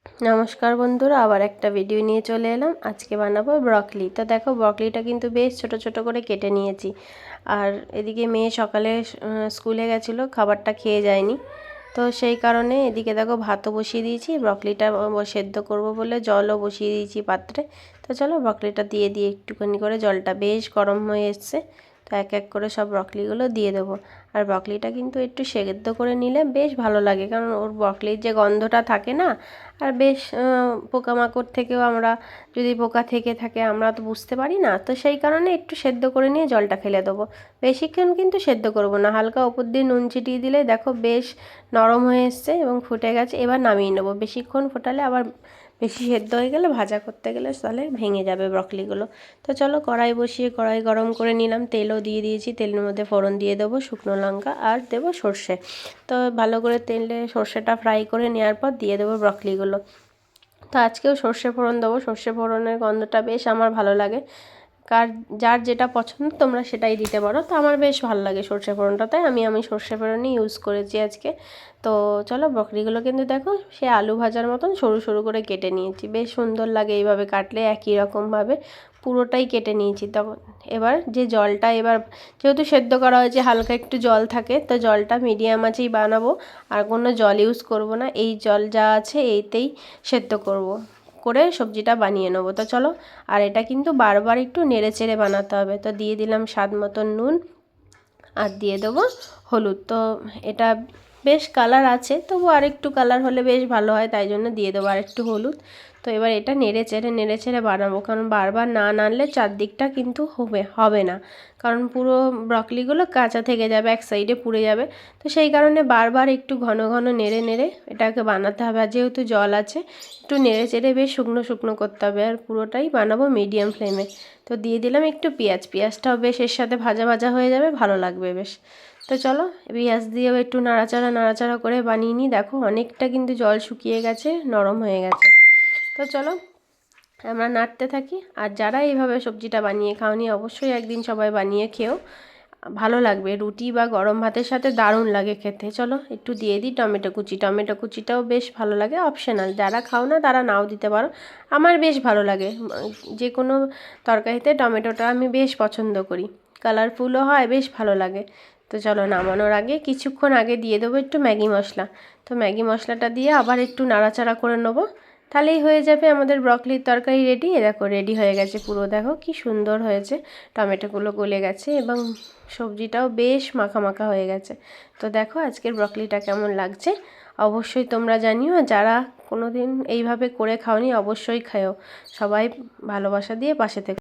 নমস্কার বন্ধুরা, আবার একটা ভিডিও নিয়ে চলে এলাম। আজকে বানাবো ব্রকলি। তো দেখো, ব্রকলিটা কিন্তু বেশ ছোট ছোট করে কেটে নিয়েছি। আর এদিকে মেয়ে সকালে স্কুলে গেছিলো, খাবারটা খেয়ে যায়নি। তো সেই কারণে এদিকে দেখো ভাতও বসিয়ে দিয়েছি, ব্রকলিটা সেদ্ধ করব বলে জলও বসিয়ে দিয়েছি পাত্রে। তো চলো ব্রকলিটা দিয়ে একটুখানি করে, জলটা বেশ গরম হয়ে এসছে। তো এক এক করে সব ব্রকলিগুলো দিয়ে দেবো। আর ব্রকলিটা কিন্তু একটু সেদ্ধ করে নিলে বেশ ভালো লাগে, কারণ ওর ব্রকলির যে গন্ধটা থাকে না, আর বেশ পোকামাকড় থেকেও আমরা, যদি পোকা থেকে থাকে আমরা তো বুঝতে পারি না। তো সেই কারণে একটু সেদ্ধ করে নিয়ে জলটা ফেলে দেবো। বেশিক্ষণ কিন্তু সেদ্ধ করব না, হালকা ওপর দিয়ে নুন ছিটিয়ে দিলে দেখো বেশ নরম হয়ে এসছে এবং ফুটে গেছে। এবার নামিয়ে নেবো। বেশিক্ষণ ফোটালে আবার বেশি সেদ্ধ হয়ে গেলে ভাজা করতে গেলে তাহলে ভেঙে যাবে ব্রকলিগুলো। তো চলো কড়াই বসিয়ে কড়াই গরম করে নিলাম, তেলও দিয়ে দিয়েছি। তেলের মধ্যে ফোড়ন দিয়ে দেবো শুকনো লঙ্কা আর দেবো সর্ষে। তো ভালো করে তেলে সর্ষেটা ফ্রাই করে নেওয়ার পর দিয়ে দেবো ব্রকলিগুলো। তো আজকেও সর্ষে ফোড়ন দেবো। সর্ষে ফোড়নের গন্ধটা বেশ আমার ভালো লাগে। যার যেটা পছন্দ তোমরা সেটাই দিতে পারো। তো আমার বেশ ভালো লাগে সর্ষে ফোড়নটা, তাই আমি সর্ষে ফোড়নই ইউজ করেছি আজকে। তো চলো ব্রকলিগুলো কিন্তু দেখো সে আলু ভাজার মতন সরু সরু করে কেটে নিয়েছি। বেশ সুন্দর লাগে এইভাবে কাটলে, একই রকমভাবে পুরোটাই কেটে নিয়েছি। তখন এবার যে জলটা, এবার যেহেতু সেদ্ধ করা হয়েছে হালকা একটু জল থাকে, তো জলটা মিডিয়াম আঁচেই বানাবো। আর কোনো জল ইউজ করব না, এই জল যা আছে এইতেই সেদ্ধ করে সবজিটা বানিয়ে নেবো। তো চলো, আর এটা কিন্তু বারবার একটু নেড়ে চেড়ে বানাতে হবে। তো দিয়ে দিলাম স্বাদ মতন নুন আর দিয়ে দেবো হলুদ। তো এটা বেশ কালার আছে, তবু আরেকটু কালার হলে বেশ ভালো হয়, তাই জন্য দিয়ে দেবো আরেকটু হলুদ। তো এবার এটা নেড়ে চেড়ে বানাবো, কারণ বারবার না নাড়লে চারদিকটা কিন্তু হবে না, কারণ পুরো ব্রকলিগুলো কাঁচা থেকে যাবে, এক সাইডে পুড়ে যাবে। তো সেই কারণে বারবার একটু ঘন ঘন নেড়ে এটাকে বানাতে হবে। আর যেহেতু জল আছে, একটু নেড়ে চেড়ে বেশ শুকনো শুকনো করতে হবে। আর পুরোটাই বানাবো মিডিয়াম ফ্লেমে। তো দিয়ে দিলাম একটু পেঁয়াজটাও বেশ এর সাথে ভাজা ভাজা হয়ে যাবে, ভালো লাগবে বেশ। তো চলো পেঁয়াজ দিয়েও একটু নাড়াচাড়া করে বানিয়ে নিই। দেখো অনেকটা কিন্তু জল শুকিয়ে গেছে, নরম হয়ে গেছে। তো চলো আমরা নাড়তে থাকি। আর যারা এইভাবে সবজিটা বানিয়ে খাওনি, অবশ্যই একদিন সবাই বানিয়ে খেও, ভালো লাগবে। রুটি বা গরম ভাতের সাথে দারুণ লাগে খেতে। চলো একটু দিয়ে দিই টমেটো কুচিটাও বেশ ভালো লাগে, অপশনাল, যারা খাও না তারা নাও দিতে পারো। আমার বেশ ভালো লাগে, যে কোনো তরকারিতে টমেটোটা আমি বেশ পছন্দ করি, কালারফুলও হয়, বেশ ভালো লাগে। তো চলো নামানোর আগে কিছুক্ষণ আগে দিয়ে দেবো একটু ম্যাগি মশলা। তো ম্যাগি মশলাটা দিয়ে আবার একটু নাড়াচাড়া করে নেবো, তাহলেই হয়ে যাবে আমাদের ব্রকলির তরকারি রেডি। দেখো রেডি হয়ে গেছে পুরো, দেখো কি সুন্দর হয়েছে, টমেটোগুলো গলে গেছে এবং সবজিটাও বেশ মাখা মাখা হয়ে গেছে। তো দেখো আজকের ব্রকলিটা কেমন লাগছে অবশ্যই তোমরা জানিও। যারা কোনো দিন এইভাবে করে খাওনি অবশ্যই খাও। সবাই ভালোবাসা দিয়ে পাশে থেকে